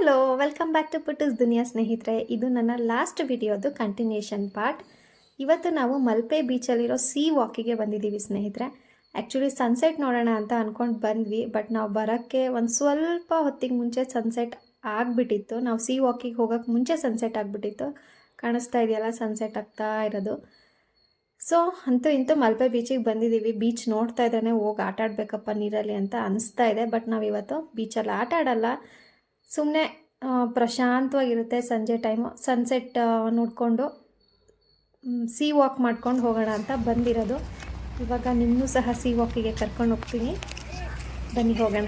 Hello welcome back to ಪುಟ್ಟಸ್ ದುನಿಯಾ ಸ್ನೇಹಿತರೆ. ಇದು ನನ್ನ ಲಾಸ್ಟ್ ವಿಡಿಯೋದು ಕಂಟಿನ್ಯೂಷನ್ ಪಾರ್ಟ್. ಇವತ್ತು ನಾವು ಮಲ್ಪೆ ಬೀಚಲ್ಲಿರೋ ಸಿ ವಾಕಿಗೆ ಬಂದಿದ್ದೀವಿ ಸ್ನೇಹಿತರೆ. ಆ್ಯಕ್ಚುಲಿ ಸನ್ಸೆಟ್ ನೋಡೋಣ ಅಂತ ಅಂದ್ಕೊಂಡು ಬಂದ್ವಿ, ಬಟ್ ನಾವು ಬರೋಕ್ಕೆ ಒಂದು ಸ್ವಲ್ಪ ಹೊತ್ತಿಗೆ ಮುಂಚೆ ಸನ್ಸೆಟ್ ಆಗಿಬಿಟ್ಟಿತ್ತು. ನಾವು ಸಿ ವಾಕಿಗೆ ಹೋಗೋಕ್ಕೆ ಮುಂಚೆ ಸನ್ಸೆಟ್ ಆಗಿಬಿಟ್ಟಿತ್ತು. ಕಾಣಿಸ್ತಾ ಇದೆಯಲ್ಲ ಸನ್ಸೆಟ್ ಆಗ್ತಾ ಇರೋದು. ಸೊ ಅಂತೂ ಇಂತೂ ಮಲ್ಪೆ ಬೀಚಿಗೆ ಬಂದಿದ್ದೀವಿ. ಬೀಚ್ ನೋಡ್ತಾ ಇದ್ರೇ ಹೋಗಿ ಆಟ ಆಡಬೇಕಪ್ಪ ನೀರಲ್ಲಿ ಅಂತ ಅನಿಸ್ತಾ ಇದೆ. ಬಟ್ ನಾವಿವತ್ತು ಬೀಚಲ್ಲಿ ಆಟ ಆಡಲ್ಲ, ಸುಮ್ಮನೆ ಪ್ರಶಾಂತವಾಗಿರುತ್ತೆ. ಸಂಜೆ ಟೈಮು ಸನ್ಸೆಟ್ ನೋಡಿಕೊಂಡು ಸಿ ವಾಕ್ ಮಾಡ್ಕೊಂಡು ಹೋಗೋಣ ಅಂತ ಬಂದಿರೋದು. ಇವಾಗ ನಿನ್ನೂ ಸಹ ಸಿ ವಾಕಿಗೆ ಕರ್ಕೊಂಡು ಹೋಗ್ತೀನಿ, ಬನ್ನಿ ಹೋಗೋಣ.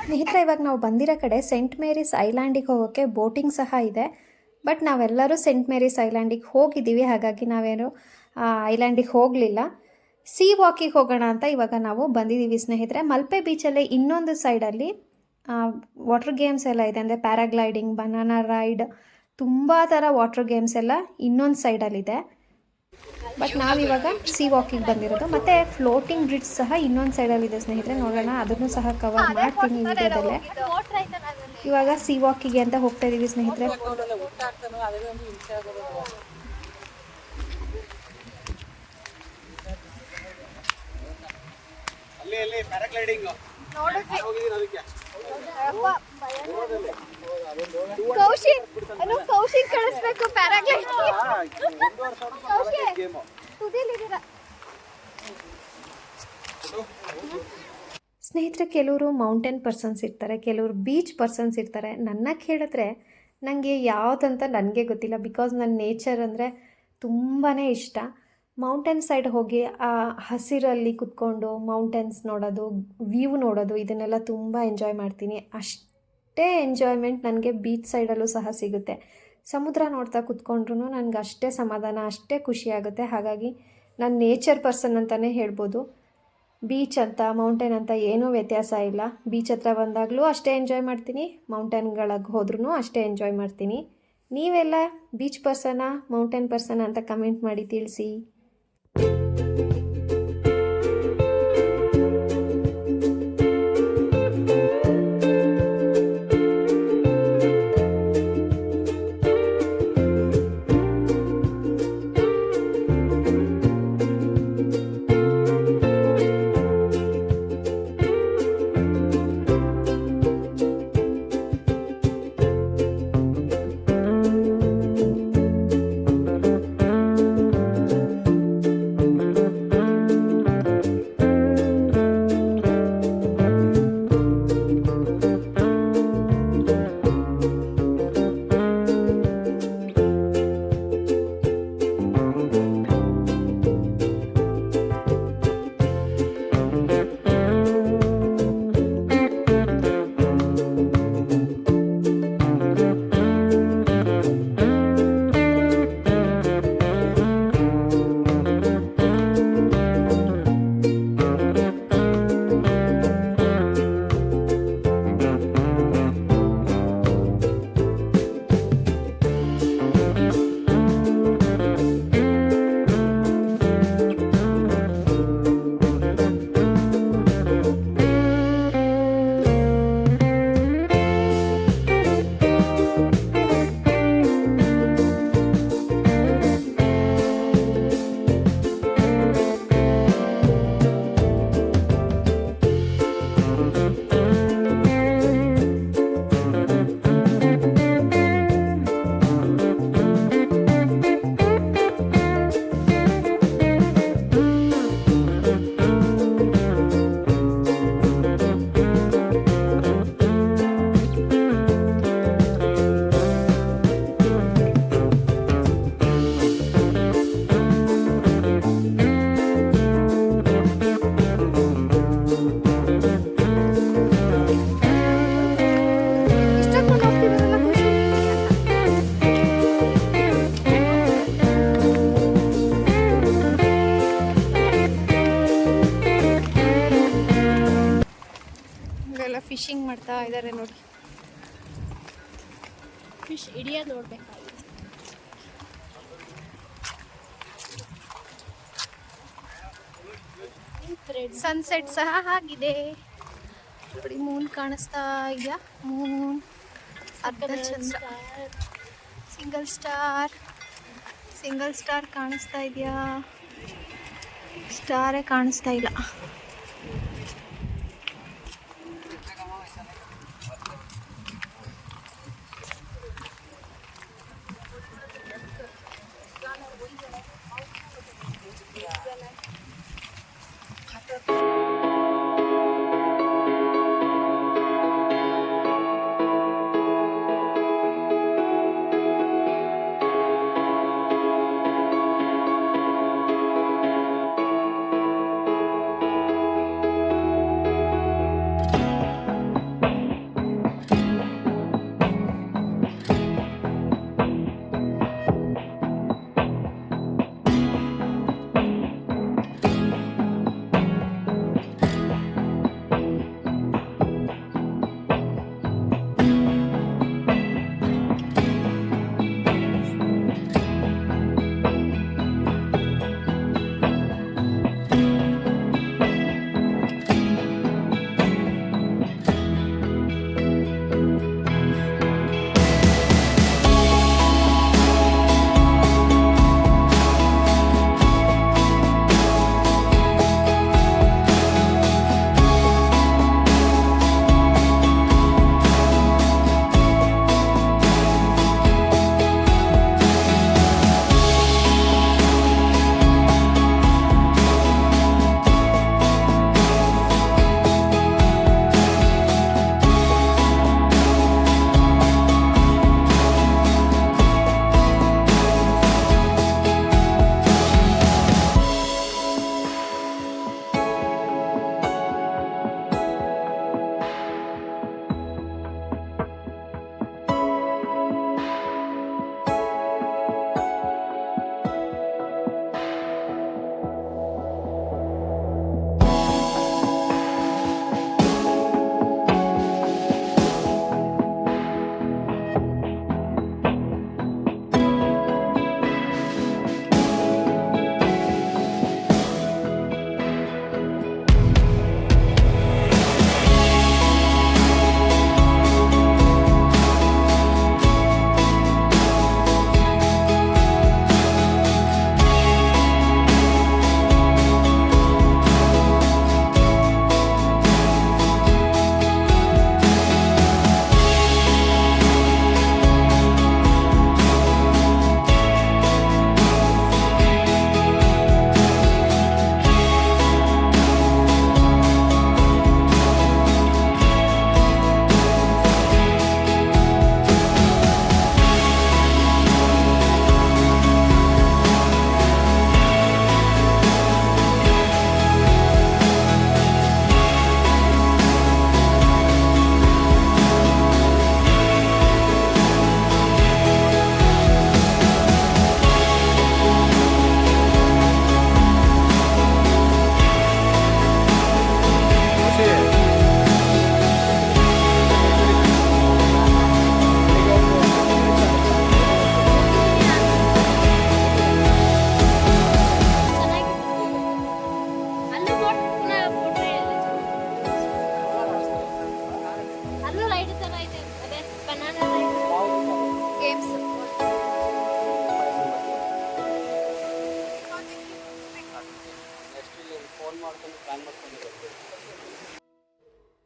ಸ್ನೇಹಿತರೆ, ಇವಾಗ ನಾವು ಬಂದಿರೋ ಕಡೆ ಸೆಂಟ್ ಮೇರೀಸ್ ಐಲ್ಯಾಂಡಿಗೆ ಹೋಗೋಕ್ಕೆ ಬೋಟಿಂಗ್ ಸಹ ಇದೆ. ಬಟ್ ನಾವೆಲ್ಲರೂ ಸೆಂಟ್ ಮೇರೀಸ್ ಐಲ್ಯಾಂಡಿಗೆ ಹೋಗಿದ್ದೀವಿ, ಹಾಗಾಗಿ ನಾವೇನು ಐಲ್ಯಾಂಡಿಗೆ ಹೋಗಲಿಲ್ಲ. ಸಿ ವಾಕಿಗೆ ಹೋಗೋಣ ಅಂತ ಇವಾಗ ನಾವು ಬಂದಿದ್ದೀವಿ ಸ್ನೇಹಿತರೆ. ಮಲ್ಪೆ ಬೀಚಲ್ಲಿ ಇನ್ನೊಂದು ಸೈಡಲ್ಲಿ ವಾಟರ್ ಗೇಮ್ಸ್ ಎಲ್ಲ ಇದೆ, ಅಂದರೆ ಪ್ಯಾರಾಗ್ಲೈಡಿಂಗ್, ಬನಾನಾ ರೈಡ್, ತುಂಬ ಥರ ವಾಟರ್ ಗೇಮ್ಸ್ ಎಲ್ಲ ಇನ್ನೊಂದು ಸೈಡಲ್ಲಿದೆ. ಬಟ್ ನಾವಿವಾಗ ಸಿ ವಾಕಿಗೆ ಬಂದಿರೋದು. ಮತ್ತು ಫ್ಲೋಟಿಂಗ್ ಬ್ರಿಡ್ಜ್ ಸಹ ಇನ್ನೊಂದು ಸೈಡಲ್ಲಿದೆ ಸ್ನೇಹಿತರೆ, ನೋಡೋಣ, ಅದನ್ನು ಸಹ ಕವರ್ ಮಾಡ್ತೀನಿ ವಿಡಿಯೋದಲ್ಲೇ. ಇವಾಗ ಸಿ ವಾಕಿಗೆ ಅಂತ ಹೋಗ್ತಾ ಇದ್ದೀವಿ ಸ್ನೇಹಿತರೆ. ಕೌಶಿಕ್ ಕಳಿಸ್ಬೇಕು ಸ್ನೇಹಿತರೆ, ಕೆಲವರು ಮೌಂಟೇನ್ ಪರ್ಸನ್ಸ್ ಇರ್ತಾರೆ, ಕೆಲವರು ಬೀಚ್ ಪರ್ಸನ್ಸ್ ಇರ್ತಾರೆ. ನನ್ನ ಕೇಳಿದ್ರೆ ನನಗೆ ಯಾವುದಂತ ನನಗೆ ಗೊತ್ತಿಲ್ಲ. ಬಿಕಾಸ್ ನನ್ನ ನೇಚರ್ ಅಂದರೆ ತುಂಬಾ ಇಷ್ಟ. ಮೌಂಟೇನ್ ಸೈಡ್ ಹೋಗಿ ಆ ಹಸಿರಲ್ಲಿ ಕುತ್ಕೊಂಡು ಮೌಂಟೇನ್ಸ್ ನೋಡೋದು, ವ್ಯೂ ನೋಡೋದು, ಇದನ್ನೆಲ್ಲ ತುಂಬ ಎಂಜಾಯ್ ಮಾಡ್ತೀನಿ. ಅಷ್ಟೇ ಎಂಜಾಯ್ಮೆಂಟ್ ನನಗೆ ಬೀಚ್ ಸೈಡಲ್ಲೂ ಸಹ ಸಿಗುತ್ತೆ. ಸಮುದ್ರ ನೋಡ್ತಾ ಕುತ್ಕೊಂಡ್ರೂ ನನಗೆ ಅಷ್ಟೇ ಸಮಾಧಾನ, ಅಷ್ಟೇ ಖುಷಿಯಾಗುತ್ತೆ. ಹಾಗಾಗಿ ನಾನು ನೇಚರ್ ಪರ್ಸನ್ ಅಂತಲೇ ಹೇಳ್ಬೋದು. ಬೀಚ್ ಅಂತ ಮೌಂಟೇನ್ ಅಂತ ಏನೂ ವ್ಯತ್ಯಾಸ ಇಲ್ಲ. ಬೀಚ್ ಹತ್ರ ಬಂದಾಗಲೂ ಅಷ್ಟೇ ಎಂಜಾಯ್ ಮಾಡ್ತೀನಿ, ಮೌಂಟೇನ್ಗಳಿಗೆ ಹೋದ್ರೂ ಅಷ್ಟೇ ಎಂಜಾಯ್ ಮಾಡ್ತೀನಿ. ನೀವೆಲ್ಲ ಬೀಚ್ ಪರ್ಸನಾ ಮೌಂಟೇನ್ ಪರ್ಸನಾ ಅಂತ ಕಮೆಂಟ್ ಮಾಡಿ ತಿಳಿಸಿ. ಇಷ್ಟೊಂದು ಹೋಗ್ತಿರೋದಲ್ಲ ಖುಷಿ. ಇಲ್ಲೆಲ್ಲ ಫಿಶಿಂಗ್ ಮಾಡ್ತಾ ಇದ್ದಾರೆ ನೋಡಿ. ಫಿಶ್ ಹಿಡಿಯೋದು ನೋಡ್ಬೇಕಾಗಿ ಸನ್ಸೆಟ್ ಸಹ ಆಗಿದೆ ನೋಡಿ. ಮೂನ್ ಕಾಣಿಸ್ತಾ ಇದೆಯಾ? ಮೂನ್ ಅರ್ಧ ಚಂದ್ರ. ಸಿಂಗಲ್ ಸ್ಟಾರ್ ಕಾಣಿಸ್ತಾ ಇದೆಯಾ? ಸ್ಟಾರೇ ಕಾಣಿಸ್ತಾ ಇಲ್ಲ.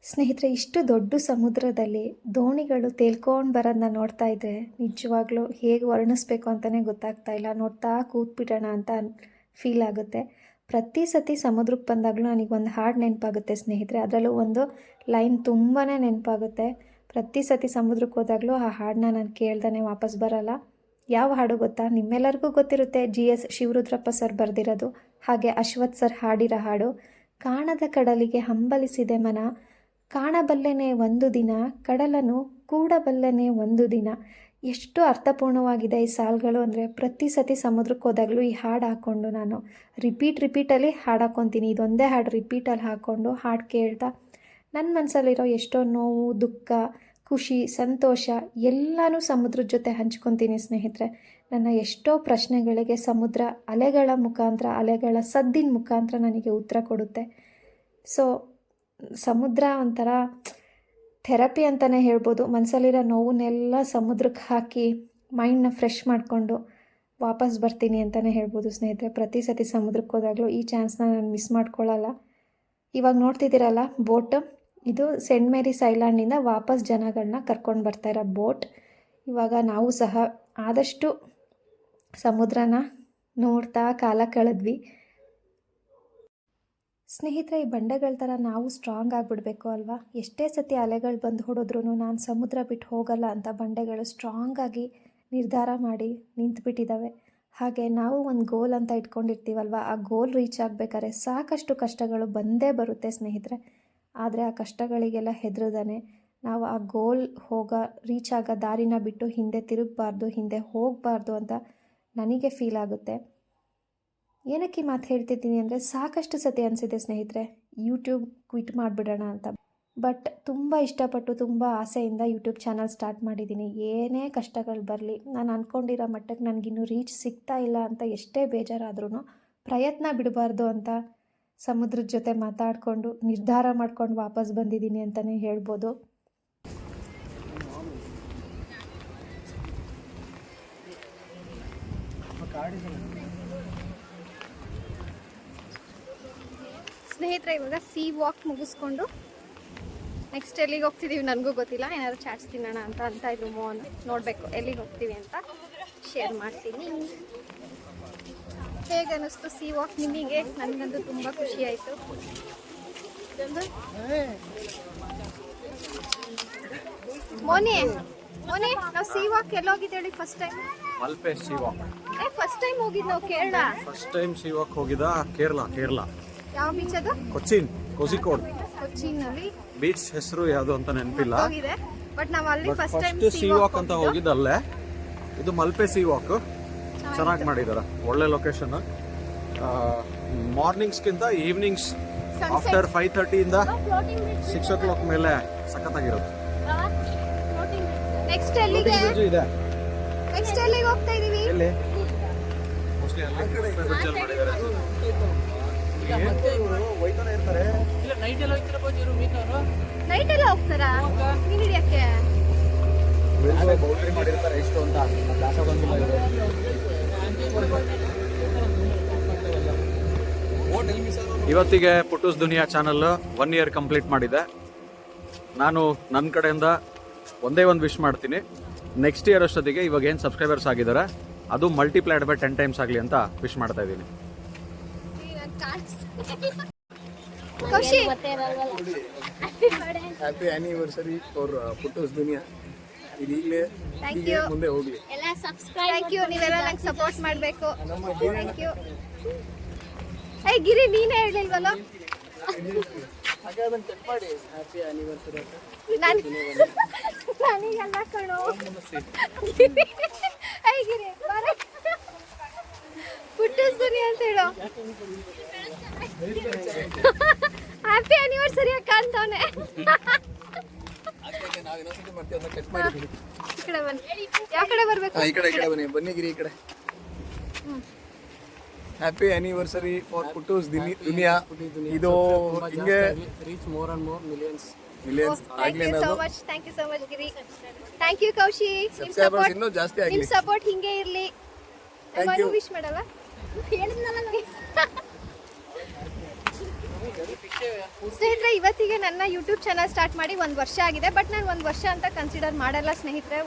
ಸ್ನೇಹಿತರೆ, ಇಷ್ಟು ದೊಡ್ಡ ಸಮುದ್ರದಲ್ಲಿ ದೋಣಿಗಳು ತೇಲ್ಕೊಂಡು ಬರೋದನ್ನ ನೋಡ್ತಾ ಇದ್ದರೆ ನಿಜವಾಗ್ಲೂ ಹೇಗೆ ವರ್ಣಿಸ್ಬೇಕು ಅಂತಲೇ ಗೊತ್ತಾಗ್ತಾ ಇಲ್ಲ. ನೋಡ್ತಾ ಕೂತ್ಬಿಡೋಣ ಅಂತ ಫೀಲ್ ಆಗುತ್ತೆ. ಪ್ರತಿ ಸತಿ ಸಮುದ್ರಕ್ಕೆ ಬಂದಾಗಲೂ ನನಗೊಂದು ಹಾಡು ನೆನಪಾಗುತ್ತೆ ಸ್ನೇಹಿತರೆ. ಅದರಲ್ಲೂ ಒಂದು ಲೈನ್ ತುಂಬಾ ನೆನಪಾಗುತ್ತೆ. ಪ್ರತಿ ಸತಿ ಸಮುದ್ರಕ್ಕೆ ಹೋದಾಗಲೂ ಆ ಹಾಡನ್ನ ನಾನು ಕೇಳ್ದೇ ವಾಪಸ್ ಬರೋಲ್ಲ. ಯಾವ ಹಾಡು ಗೊತ್ತಾ? ನಿಮ್ಮೆಲ್ಲರಿಗೂ ಗೊತ್ತಿರುತ್ತೆ, GS ಶಿವರುದ್ರಪ್ಪ ಸರ್ ಬರೆದಿರೋದು, ಹಾಗೆ ಅಶ್ವಥ್ ಸರ್ ಹಾಡಿರೋ ಹಾಡು ಕಾಣದ ಕಡಲಿಗೆ ಹಂಬಲಿಸಿದೆ ಮನ, ಕಾಣಬಲ್ಲೆನೆ ಒಂದು ದಿನ ಕಡಲನ್ನು ಕೂಡಬಲ್ಲೆನೆ ಒಂದು ದಿನ. ಎಷ್ಟು ಅರ್ಥಪೂರ್ಣವಾಗಿದೆ ಈ ಸಾಲುಗಳು ಅಂದರೆ, ಪ್ರತಿ ಸತಿ ಸಮುದ್ರಕ್ಕೆ ಹೋದಾಗಲೂ ಈ ಹಾಡು ಹಾಕ್ಕೊಂಡು ನಾನು ರಿಪೀಟಲ್ಲಿ ಹಾಡು ಹಾಕ್ಕೊತೀನಿ. ಇದೊಂದೇ ಹಾಡು ರಿಪೀಟಲ್ಲಿ ಹಾಕ್ಕೊಂಡು ಹಾಡು ಕೇಳ್ತಾ ನನ್ನ ಮನಸ್ಸಲ್ಲಿರೋ ಎಷ್ಟೋ ನೋವು, ದುಃಖ, ಖುಷಿ, ಸಂತೋಷ ಎಲ್ಲನೂ ಸಮುದ್ರದ ಜೊತೆ ಹಂಚ್ಕೊತೀನಿ ಸ್ನೇಹಿತರೆ. ನನ್ನ ಎಷ್ಟೋ ಪ್ರಶ್ನೆಗಳಿಗೆ ಸಮುದ್ರ ಅಲೆಗಳ ಮುಖಾಂತರ, ಅಲೆಗಳ ಸದ್ದಿನ ಮುಖಾಂತರ ನನಗೆ ಉತ್ತರ ಕೊಡುತ್ತೆ. ಸೊ ಸಮುದ್ರ ಒಂಥರ ಥೆರಪಿ ಅಂತಲೇ ಹೇಳ್ಬೋದು. ಮನಸ್ಸಲ್ಲಿರೋ ನೋವನ್ನೆಲ್ಲ ಸಮುದ್ರಕ್ಕೆ ಹಾಕಿ ಮೈಂಡ್ನ ಫ್ರೆಶ್ ಮಾಡಿಕೊಂಡು ವಾಪಸ್ ಬರ್ತೀನಿ ಅಂತಲೇ ಹೇಳ್ಬೋದು ಸ್ನೇಹಿತರೆ. ಪ್ರತಿ ಸತಿ ಸಮುದ್ರಕ್ಕೆ ಹೋದಾಗಲೂ ಈ ಚಾನ್ಸ್ನ ನಾನು ಮಿಸ್ ಮಾಡ್ಕೊಳ್ಳಲ್ಲ. ಇವಾಗ ನೋಡ್ತಿದ್ದೀರಲ್ಲ ಬೋಟ್, ಇದು ಸೆಂಟ್ ಮೇರಿಸ್ ಐಲ್ಯಾಂಡಿಂದ ವಾಪಸ್ ಜನಗಳನ್ನ ಕರ್ಕೊಂಡು ಬರ್ತಾ ಇರೋ ಬೋಟ್. ಇವಾಗ ನಾವು ಸಹ ಆದಷ್ಟು ಸಮುದ್ರನ ನೋಡ್ತಾ ಕಾಲ ಕಳೆದ್ವಿ. ಸ್ನೇಹಿತರೆ, ಈ ಬಂಡೆಗಳ ಥರ ನಾವು ಸ್ಟ್ರಾಂಗ್ ಆಗಿಬಿಡ್ಬೇಕು ಅಲ್ವಾ? ಎಷ್ಟೇ ಸತಿ ಅಲೆಗಳು ಬಂದು ಹೊಡೆದ್ರೂ ನಾನು ಸಮುದ್ರ ಬಿಟ್ಟು ಹೋಗಲ್ಲ ಅಂತ ಬಂಡೆಗಳು ಸ್ಟ್ರಾಂಗಾಗಿ ನಿರ್ಧಾರ ಮಾಡಿ ನಿಂತುಬಿಟ್ಟಿದ್ದಾವೆ. ಹಾಗೆ ನಾವು ಒಂದು ಗೋಲ್ ಅಂತ ಇಟ್ಕೊಂಡಿರ್ತೀವಲ್ವ, ಆ ಗೋಲ್ ರೀಚ್ ಆಗಬೇಕಾದ್ರೆ ಸಾಕಷ್ಟು ಕಷ್ಟಗಳು ಬಂದೇ ಬರುತ್ತೆ ಸ್ನೇಹಿತರೆ. ಆದರೆ ಆ ಕಷ್ಟಗಳಿಗೆಲ್ಲ ಹೆದರದಾನೆ ನಾವು ಆ ಗೋಲ್ ರೀಚ್ ಆಗೋ ದಾರಿನ ಬಿಟ್ಟು ಹಿಂದೆ ತಿರುಗಬಾರ್ದು, ಹಿಂದೆ ಹೋಗಬಾರ್ದು ಅಂತ ನನಗೆ ಫೀಲ್ ಆಗುತ್ತೆ. ಏನಕ್ಕೆ ಈ ಮಾತು ಹೇಳ್ತಿದ್ದೀನಿ ಅಂದರೆ, ಸಾಕಷ್ಟು ಸತಿ ಅನಿಸಿದೆ ಸ್ನೇಹಿತರೆ ಯೂಟ್ಯೂಬ್ ಕ್ವಿಟ್ ಮಾಡಿಬಿಡೋಣ ಅಂತ. ಬಟ್ ತುಂಬ ಇಷ್ಟಪಟ್ಟು ತುಂಬ ಆಸೆಯಿಂದ ಯೂಟ್ಯೂಬ್ ಚಾನಲ್ ಸ್ಟಾರ್ಟ್ ಮಾಡಿದ್ದೀನಿ. ಏನೇ ಕಷ್ಟಗಳು ಬರಲಿ, ನಾನು ಅಂದ್ಕೊಂಡಿರೋ ಮಟ್ಟಕ್ಕೆ ನನಗಿನ್ನೂ ರೀಚ್ ಸಿಗ್ತಾ ಇಲ್ಲ ಅಂತ ಎಷ್ಟೇ ಬೇಜಾರಾದ್ರೂ ಪ್ರಯತ್ನ ಬಿಡಬಾರ್ದು ಅಂತ ಸಮುದ್ರದ ಜೊತೆ ಮಾತಾಡಿಕೊಂಡು ನಿರ್ಧಾರ ಮಾಡ್ಕೊಂಡು ವಾಪಸ್ ಬಂದಿದ್ದೀನಿ ಅಂತಲೇ ಹೇಳ್ಬೋದು. ಸ್ನೇಹಿತರೆ, ಇವಾಗ ಸಿ ವಾಕ್ ಮುಗಿಸ್ಕೊಂಡು ನೆಕ್ಸ್ಟ್ ಎಲ್ಲಿಗೆ ಹೋಗ್ತಿದ್ದೀವಿ ನನಗೂ ಗೊತ್ತಿಲ್ಲ. ಏನಾದ್ರು ಚಾಟ್ಸ್ ತಿನ್ನೋಣ ಅಂತ ಇದ್ರು ಮೋಹನ್. ನೋಡಬೇಕು ಎಲ್ಲಿಗೆ ಹೋಗ್ತೀವಿ ಅಂತ ಶೇರ್ ಮಾಡ್ತೀನಿ. ಹೇಗೆ ಅನ್ನಿಸ್ತು ಸಿ ವಾಕ್ ನಿಮಗೆ? ನನಗಂತೂ ತುಂಬ ಖುಷಿ ಆಯಿತು. ಮೋನಿ ನಾವು ಸಿ ವಾಕ್ ಎಲ್ಲೋಗಿದ್ದೇಳಿ first time? Malpe sea walk first time ಹೋಗಿದ್ದು ನಾವು Kerala. First time sea walk ಹೋಗಿದ ಕೇರಳ. ಯಾವ ಬೀಚ್ ಅದು? ಕೊಚ್ಚಿನ್, ಕೋಝಿಕೋಡ್ ಕೊಚ್ಚಿನಲ್ಲಿ. ಬೀಚ್ ಹೆಸರು ಯಾವುದು ಅಂತ ನೆನಪಿಲ್ಲ. ಹೋಗಿದೆ ಬಟ್ ನಾವು ಅಲ್ಲಿ ಫಸ್ಟ್ ಟೈಮ್ ಸಿ ವಾಕ್ ಅಂತ ಹೋಗಿದ್ದಲ್ಲೇ. ಇದು ಮಲ್ಪೆ ಸಿ ವಾಕ್ ಚೆನ್ನಾಗಿ ಮಾಡಿದಾರೆ, ಒಳ್ಳೆ ಲೊಕೇಶನ್. ಮಾರ್ನಿಂಗ್ಸ್ಗಿಂತ ಈವ್ನಿಂಗ್ಸ್ ಆಫ್ಟರ್ 5:30 ಇಂದ 6 o'clock ಮೇಲೆ ಸಖತ್ತಾಗಿರುತ್ತೆ. ನೆಕ್ಸ್ಟ್ ಎಲ್ಲಿಗೆ ಇದೆ, ನೆಕ್ಸ್ಟ್ ಎಲ್ಲಿಗೆ ಹೋಗ್ತಾ ಇದೀವಿ? ಎಲ್ಲಿ ಮೋಸ್ಟ್ಲಿ ಅಲ್ಲಿ ಬೀಚಲ್ಲಿ ಮಾಡಿದ್ದಾರೆ. ಹೋಯ್ತಾನೆ ಇರ್ತಾರೆ. ನೈಟ್ ಎಲ್ಲ ಹೋಗ್ತಾರಾ ಮೀನ್ ಹಿಡಿಯಕ್ಕೆ? ಬೌಂಡ್ರಿ ಮಾಡಿರ್ತಾರೆ ಎಷ್ಟು ಅಂತ ದಾಸ ಬಂದಿಲ್ಲ. ಇವತ್ತಿಗೆ ಪುಟ್ಟೂಸ್ ದುನಿಯಾ ಚಾನಲ್ 1 year ಕಂಪ್ಲೀಟ್ ಮಾಡಿದೆ. ನಾನು ನನ್ನ ಕಡೆಯಿಂದ ಒಂದೇ ಒಂದು ವಿಶ್ ಮಾಡ್ತೀನಿ. ನೆಕ್ಸ್ಟ್ ಇಯರ್ ಅಷ್ಟೊತ್ತಿಗೆ ಇವಾಗ ಏನು ಸಬ್ಸ್ಕ್ರೈಬರ್ಸ್ ಆಗಿದ್ದಾರೆ ಅದು ಮಲ್ಟಿಪ್ಲೈಡ್ ಬೈ 10 times ಆಗಲಿ ಅಂತ ವಿಶ್ ಮಾಡ್ತಾ ಇದ್ದೀನಿ. ಖುಷಿ. Happy anniversary for Puttoos Duniya. ಇದೀಗಲೇ ಮುಂದೆ ಹೋಗ್ಲಿ. ಥ್ಯಾಂಕ್ ಯು, ನೀವೆಲ್ಲ ನಂಗೆ ಸಪೋರ್ಟ್ ಮಾಡಬೇಕು. Thank you. ಏ ಗಿರಿ, ನೀನೇ ಹೇಳಿಲ್ವಲ್ಲ? ಹಾಗೆ ಅದನ್ನ ಚೆಕ್ ಮಾಡಿ. ಹ್ಯಾಪಿ ಆನಿವರ್ಸರಿ ಅಂತ ನನಗೆಲ್ಲ ಕಣೋ. ಏ ಗಿರಿ ಬಾರ, ಪುಟ್ಟೂಸ್ ದುನಿಯಾ ಅಂತ ಹೇಳು. ಹ್ಯಾಪಿ ಆನಿವರ್ಸರಿ ಅಕ್ಕ ಅಂತವನೆ. ನಾವು ಇನ್ನೊಂದ್ಸತಿ ಮಾಡ್ತೀವಿ, ಅದನ್ನ ಚೆಕ್ ಮಾಡಿ. ಈ ಕಡೆ ಬನ್ನಿ. ಯಾವ ಕಡೆ ಬರ್ಬೇಕು? ಈ ಕಡೆ ಬನ್ನಿ, ಬನ್ನಿ ಗಿರಿ ಈ ಕಡೆ. Happy anniversary for Puttoos Duniya. ಇದು ಹಿಂಗೆ reach more and more millions thank you so much. Thank you so much Giri. Thank you Kaushi. ನಿಮ್ ಸಬ್ಸ್ಕ್ರೈಬರ್ಸ್ ಇನ್ನೂ ಜಾಸ್ತಿ ನಿಮ್ ಆಗಲಿ. ಸಪೋರ್ಟ್ ಹಿಂಗೆ ಇರ್ಲಿ. ನಾನು ವಿಶ್ ಮಾಡಲ್ಲ, ಹೇಳಿದ್ನಲ್ಲ ನನಗೆ. ಸ್ನೇಹಿತರೆ, ಇವತ್ತಿಗೆ ನನ್ನ ಯೂಟ್ಯೂಬ್ ಚಾನಲ್ ಸ್ಟಾರ್ಟ್ ಮಾಡಿ 1 ವರ್ಷ ಆಗಿದೆ. ಬಟ್ ನಾನು 1 ವರ್ಷ ಅಂತ ಕನ್ಸಿಡರ್ ಮಾಡಲ್ಲ ಸ್ನೇಹಿತರೆ.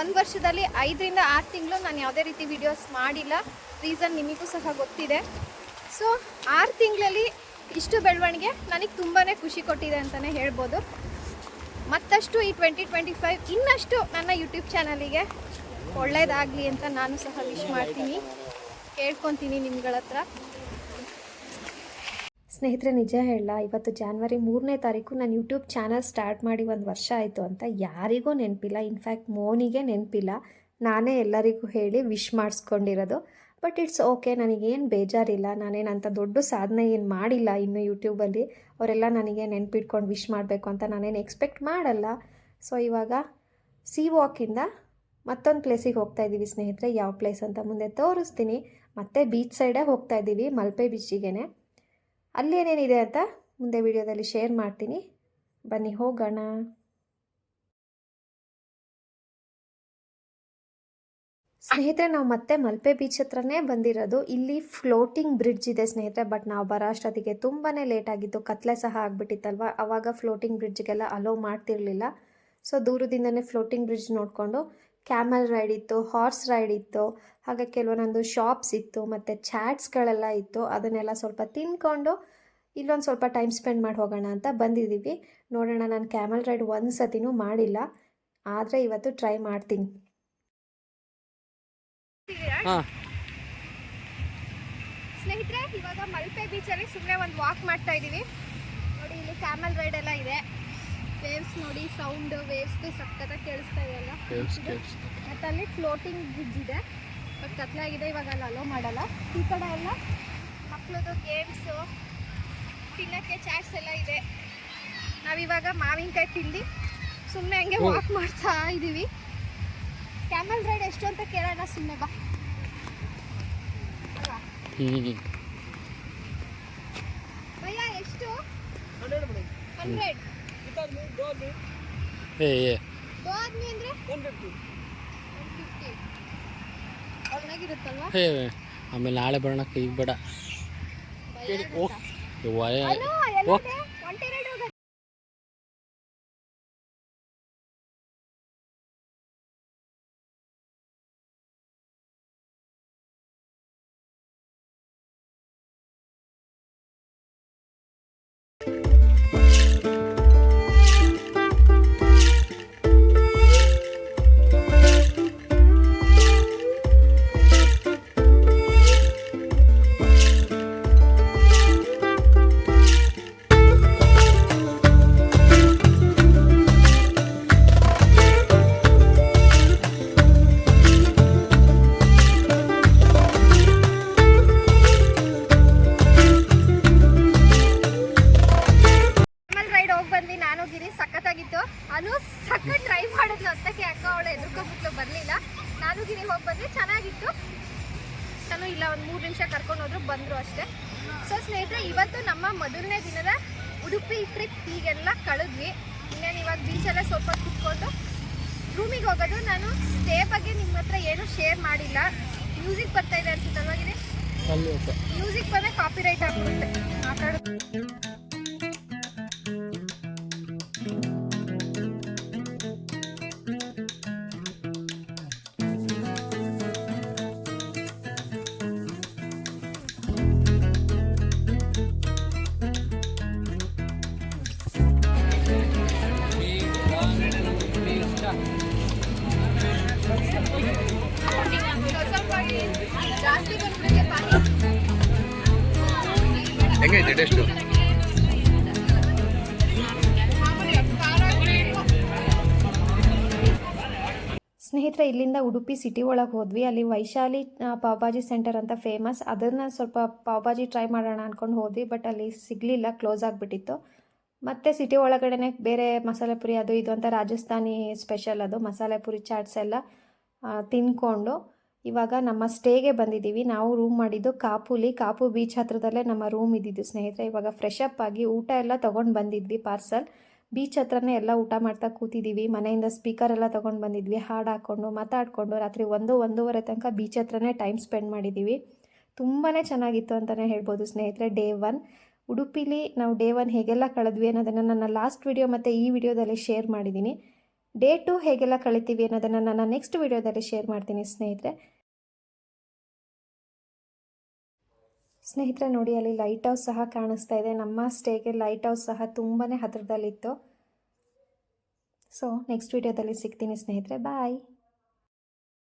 1 ವರ್ಷದಲ್ಲಿ 5 ರಿಂದ 6 ತಿಂಗಳು ನಾನು ಯಾವುದೇ ರೀತಿ ವಿಡಿಯೋಸ್ ಮಾಡಿಲ್ಲ. ರೀಸನ್ ನಿಮಗೂ ಸಹ ಗೊತ್ತಿದೆ. ಸೊ 6 ತಿಂಗಳಲ್ಲಿ ಇಷ್ಟು ಬೆಳವಣಿಗೆ ನನಗೆ ತುಂಬಾ ಖುಷಿ ಕೊಟ್ಟಿದೆ ಅಂತಲೇ ಹೇಳ್ಬೋದು. ಮತ್ತಷ್ಟು ಈ 2025 ಇನ್ನಷ್ಟು ನನ್ನ ಯೂಟ್ಯೂಬ್ ಚಾನಲಿಗೆ ಒಳ್ಳೆಯದಾಗಲಿ ಅಂತ ನಾನು ಸಹ ವಿಶ್ ಮಾಡ್ತೀನಿ, ಕೇಳ್ಕೊತೀನಿ ನಿಮ್ಗಳ ಹತ್ರ. ಸ್ನೇಹಿತರೆ ನಿಜ ಹೇಳ, ಇವತ್ತು ಜಾನ್ವರಿ 3ನೇ ತಾರೀಕು ನಾನು ಯೂಟ್ಯೂಬ್ ಚಾನಲ್ ಸ್ಟಾರ್ಟ್ ಮಾಡಿ 1 ವರ್ಷ ಆಯಿತು ಅಂತ ಯಾರಿಗೂ ನೆನಪಿಲ್ಲ. ಇನ್ಫ್ಯಾಕ್ಟ್ ಮೋನಿಗೆ ನೆನಪಿಲ್ಲ. ನಾನೇ ಎಲ್ಲರಿಗೂ ಹೇಳಿ ವಿಶ್ ಮಾಡಿಸ್ಕೊಂಡಿರೋದು. ಬಟ್ ಇಟ್ಸ್ ಓಕೆ, ನನಗೇನು ಬೇಜಾರಿಲ್ಲ. ನಾನೇನಂತ ದೊಡ್ಡ ಸಾಧನೆ ಏನು ಮಾಡಿಲ್ಲ ಇನ್ನು ಯೂಟ್ಯೂಬಲ್ಲಿ. ಅವರೆಲ್ಲ ನನಗೆ ನೆನಪಿಟ್ಕೊಂಡು ವಿಶ್ ಮಾಡಬೇಕು ಅಂತ ನಾನೇನು ಎಕ್ಸ್ಪೆಕ್ಟ್ ಮಾಡಲ್ಲ. ಸೊ ಇವಾಗ ಸಿ ವಾಕಿಂದ ಮತ್ತೊಂದು ಪ್ಲೇಸಿಗೆ ಹೋಗ್ತಾ ಇದ್ದೀವಿ ಸ್ನೇಹಿತರೆ. ಯಾವ ಪ್ಲೇಸ್ ಅಂತ ಮುಂದೆ ತೋರಿಸ್ತೀನಿ. ಮತ್ತೆ ಬೀಚ್ ಸೈಡೇ ಹೋಗ್ತಾ ಇದ್ದೀವಿ, ಮಲ್ಪೆ ಬೀಚಿಗೆ. ಅಲ್ಲಿ ಏನೇನಿದೆ ಅಂತ ಮುಂದೆ ವಿಡಿಯೋದಲ್ಲಿ ಶೇರ್ ಮಾಡ್ತೀನಿ. ಬನ್ನಿ ಹೋಗೋಣ. ಸ್ನೇಹಿತರೆ ನಾವು ಮತ್ತೆ ಮಲ್ಪೆ ಬೀಚ್ ಹತ್ರನೇ ಬಂದಿರೋದು. ಇಲ್ಲಿ ಫ್ಲೋಟಿಂಗ್ ಬ್ರಿಡ್ಜ್ ಇದೆ ಸ್ನೇಹಿತರೆ. ಬಟ್ ನಾವು ಬರೋ ಅಷ್ಟೊತ್ತಿಗೆ ತುಂಬಾ ಲೇಟ್ ಆಗಿತ್ತು, ಕತ್ಲೆ ಸಹ ಆಗಿಬಿಟ್ಟಿತ್ತಲ್ವ. ಆವಾಗ ಫ್ಲೋಟಿಂಗ್ ಬ್ರಿಡ್ಜ್ಗೆಲ್ಲ ಅಲೋ ಮಾಡ್ತಿರ್ಲಿಲ್ಲ. ಸೊ ದೂರದಿಂದನೇ ಫ್ಲೋಟಿಂಗ್ ಬ್ರಿಡ್ಜ್ ನೋಡಿಕೊಂಡು ಕ್ಯಾಮಲ್ ರೈಡ್ ಇತ್ತು, ಹಾರ್ಸ್ ರೈಡ್ ಇತ್ತು, ಹಾಗೆ ಕೆಲವೊಂದೊಂದು ಶಾಪ್ಸ್ ಇತ್ತು, ಮತ್ತು ಚಾಟ್ಸ್ಗಳೆಲ್ಲ ಇತ್ತು. ಅದನ್ನೆಲ್ಲ ಸ್ವಲ್ಪ ತಿನ್ಕೊಂಡು ಇಲ್ಲೊಂದು ಸ್ವಲ್ಪ ಟೈಮ್ ಸ್ಪೆಂಡ್ ಮಾಡಿ ಹೋಗೋಣ ಅಂತ ಬಂದಿದ್ದೀವಿ. ನೋಡೋಣ, ನಾನು ಕ್ಯಾಮಲ್ ರೈಡ್ ಒಂದು ಸತಿನೂ ಮಾಡಿಲ್ಲ, ಆದರೆ ಇವತ್ತು ಟ್ರೈ ಮಾಡ್ತೀನಿ. ಸ್ನೇಹಿತರೆ ಇವಾಗ ಮಲ್ಪೆ ಬೀಚಲ್ಲಿ ಸುಮ್ಮನೆ ಒಂದು ವಾಕ್ ಮಾಡ್ತಾ ಇದ್ದೀವಿ. ನೋಡಿ ಇಲ್ಲಿ ಕ್ಯಾಮಲ್ ರೈಡ್ ಎಲ್ಲ ಇದೆ. ವೇವ್ಸ್ ನೋಡಿ, ಸೌಂಡ್ ವೇವ್ಸ್ದು ಸಕ್ಕತ್ತಾಗಿ ಕೇಳಿಸ್ತಾ ಇದೆಯಲ್ಲ. ಮತ್ತು ಅಲ್ಲಿ ಫ್ಲೋಟಿಂಗ್ ಬ್ರಿಡ್ಜ್ ಇದೆ. ಬಟ್ ಕತ್ಲಾಗಿದೆ, ಇವಾಗ ಅಲ್ಲಿ ಅಲೋ ಮಾಡಲ್ಲ. ಈ ಕಡೆ ಎಲ್ಲ ಮಕ್ಕಳದು ಗೇಮ್ಸು, ತಿನ್ನೋಕ್ಕೆ ಚಾಟ್ಸ್ ಎಲ್ಲ ಇದೆ. ನಾವಿವಾಗ ಮಾವಿನಕಾಯಿ ತಿಂದು ಸುಮ್ಮನೆ ಹಂಗೆ ವಾಕ್ ಮಾಡ್ತಾ ಇದ್ದೀವಿ. ಕ್ಯಾಮಲ್ ರೈಡ್ ಎಷ್ಟು ಅಂತ ಕೇಳೋಣ, ಸುಮ್ಮನೆ ಬಾ. ಭಯ್ಯ ಎಷ್ಟು? 100. दो आदमी ಅಂದ್ರೆ 150. ಚೆನ್ನಾಗಿರುತ್ತಲ್ವಾ? ಆಮೇಲೆ ನಾಳೆ ಬರೋಣ, ಈಗ ಬೇಡ. ಸಖತ್ತಾಗಿತ್ತು. ಅನು ಸಖತ್ ಟ್ರೈ ಮಾಡಿದ್ಲು ಅಂತಕ್ಕೆ, ಅಕ್ಕ ಅವಳು ಎದುರ್ಕೊಂಡ್ಬಿಟ್ಲು, ಬರಲಿಲ್ಲ. ನಾನು ಗಿರಿ ಹೋಗಿ ಬಂದೆ, ಚೆನ್ನಾಗಿತ್ತು. ನಾನು ಇಲ್ಲ ಒಂದು 3 ನಿಮಿಷ ಕರ್ಕೊಂಡು ಹೋದ್ರು, ಬಂದರು ಅಷ್ಟೇ. ಸೊ ಸ್ನೇಹಿತರೆ, ಇವತ್ತು ನಮ್ಮ ಮೊದಲನೇ ದಿನದ ಉಡುಪಿ ಟ್ರಿಪ್ ಹೀಗೆಲ್ಲ ಕಳೆದ್ವಿ. ಇನ್ನೇನು ಇವಾಗ ಬೀಚಲ್ಲೇ ಸ್ವಲ್ಪ ಕುತ್ಕೊಂಡು ರೂಮಿಗೆ ಹೋಗೋದು. ನಾನು ಸ್ಟೇ ಬಗ್ಗೆ ನಿಮ್ಮ ಹತ್ರ ಏನು ಶೇರ್ ಮಾಡಿಲ್ಲ. ಮ್ಯೂಸಿಕ್ ಬರ್ತಾ ಇದೆ ಅನ್ಸುತ್ತಲ್ವಾ ಗಿರಿ? ಮ್ಯೂಸಿಕ್ ಬಂದರೆ ಕಾಪಿ ರೈಟ್ ಆಗ್ಬಿಡುತ್ತೆ ಮಾತಾಡೋದು. ಹೆಂಗೈತೆ ಟೇಸ್ಟು? ಸ್ನೇಹಿತರೆ, ಇಲ್ಲಿಂದ ಉಡುಪಿ ಸಿಟಿ ಒಳಗೆ ಹೋದ್ವಿ. ಅಲ್ಲಿ ವೈಶಾಲಿ ಪಾವ್ಭಾಜಿ ಸೆಂಟರ್ ಅಂತ ಫೇಮಸ್. ಅದನ್ನು ಸ್ವಲ್ಪ ಪಾವ್ಭಾಜಿ ಟ್ರೈ ಮಾಡೋಣ ಅಂದ್ಕೊಂಡು ಹೋದ್ವಿ. ಬಟ್ ಅಲ್ಲಿ ಸಿಗಲಿಲ್ಲ, ಕ್ಲೋಸ್ ಆಗಿಬಿಟ್ಟಿತ್ತು. ಮತ್ತು ಸಿಟಿ ಒಳಗಡೆ ಬೇರೆ ಮಸಾಲೆ ಪುರಿ ಅದು ಇದು ಅಂತ ರಾಜಸ್ಥಾನಿ ಸ್ಪೆಷಲ್ ಅದು ಮಸಾಲೆ ಪುರಿ ಚಾಟ್ಸ್ ಎಲ್ಲ ತಿನ್ಕೊಂಡು ಇವಾಗ ನಮ್ಮ ಸ್ಟೇಗೆ ಬಂದಿದ್ದೀವಿ. ನಾವು ರೂಮ್ ಮಾಡಿದ್ದು ಕಾಪು ಬೀಚ್ ಹತ್ರದಲ್ಲೇ ನಮ್ಮ ರೂಮ್ ಇದ್ದಿದ್ದು ಸ್ನೇಹಿತರೆ. ಇವಾಗ ಫ್ರೆಶ್ ಅಪ್ ಆಗಿ ಊಟ ಎಲ್ಲ ತೊಗೊಂಡು ಬಂದಿದ್ವಿ ಪಾರ್ಸಲ್. ಬೀಚ್ ಹತ್ರನೇ ಎಲ್ಲ ಊಟ ಮಾಡ್ತಾ ಕೂತಿದ್ದೀವಿ. ಮನೆಯಿಂದ ಸ್ಪೀಕರ್ ಎಲ್ಲ ತೊಗೊಂಡು ಬಂದಿದ್ವಿ. ಹಾಡು ಹಾಕ್ಕೊಂಡು ಮಾತಾಡಿಕೊಂಡು ರಾತ್ರಿ 1-1:30 ತನಕ ಬೀಚ್ ಹತ್ರನೇ ಟೈಮ್ ಸ್ಪೆಂಡ್ ಮಾಡಿದ್ದೀವಿ. ತುಂಬಾ ಚೆನ್ನಾಗಿತ್ತು ಅಂತಲೇ ಹೇಳ್ಬೋದು ಸ್ನೇಹಿತರೆ. ಡೇ 1 ಉಡುಪಿಲಿ ನಾವು ಡೇ 1 ಹೇಗೆಲ್ಲ ಕಳೆದ್ವಿ ಅನ್ನೋದನ್ನು ನನ್ನ ಲಾಸ್ಟ್ ವಿಡಿಯೋ ಮತ್ತು ಈ ವಿಡಿಯೋದಲ್ಲಿ ಶೇರ್ ಮಾಡಿದ್ದೀನಿ. ಡೇ 2 ಹೇಗೆಲ್ಲ ಕಳಿತೀವಿ ಅನ್ನೋದನ್ನು ನನ್ನ ನೆಕ್ಸ್ಟ್ ವಿಡಿಯೋದಲ್ಲಿ ಶೇರ್ ಮಾಡ್ತೀನಿ ಸ್ನೇಹಿತರೆ ನೋಡಿ, ಅಲ್ಲಿ ಲೈಟ್ ಹೌಸ್ ಸಹ ಕಾಣಿಸ್ತಾ ಇದೆ. ನಮ್ಮ ಸ್ಟೇಗೆ ಲೈಟ್ ಹೌಸ್ ಸಹ ತುಂಬಾ ಹತ್ತಿರದಲ್ಲಿತ್ತು. ಸೊ ನೆಕ್ಸ್ಟ್ ವಿಡಿಯೋದಲ್ಲಿ ಸಿಗ್ತೀನಿ ಸ್ನೇಹಿತರೆ. ಬಾಯ್.